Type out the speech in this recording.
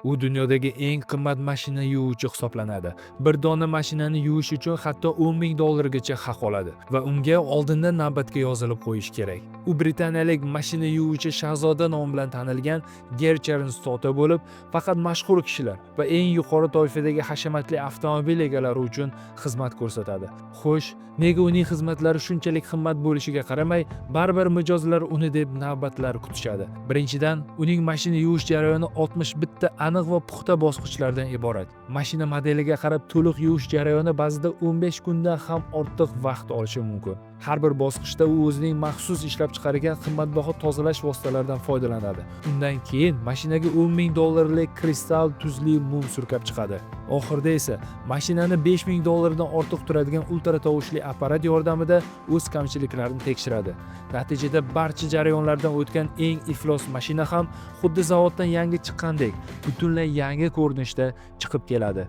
U dunyodagi eng qimmat mashina yuvuvchi hisoblanadi. Bir dona mashinani yuvish uchun hatto $10,000 gacha haq oladi va unga oldindan navbatga yozilib qo'yish kerak. U britaniyalik mashina yuvuvchi shahzoda nomi bilan tanilgan Gerchern Stota bo'lib, faqat mashhur kishilar va eng yuqori toifadagi hashamatli avtomobil egalari uchun xizmat ko'rsatadi. Xo'sh, nega uning xizmatlari shunchalik qimmat bo'lishiga qaramay, baribir mijozlar uni deb navbatlar kutishadi? Birinchidan, uning mashina yuvish jarayoni 61 ta aniq va puxta bosqichlardan iborat. Mashina modeliga qarab to'liq yuvish jarayoni ba'zida 15 kundan ham ortiq vaqt olishi mumkin. Har bir bosqichda u o'zining maxsus ishlab chiqargan qimmatbaho tozalash vositalaridan foydalanadi. Undan keyin mashinaga $10,000lik kristal tuzli mum surkab chiqadi. Oxirida esa mashinani $5,000 dan ortiq turadigan ultra tovushli apparat yordamida o'z kamchiliklarini tekshiradi. Natijada barcha jarayonlardan o'tgan eng iflos mashina ham xuddi zavoddan yangi chiqqandek butunlay yangi ko'rinishda chiqib keladi.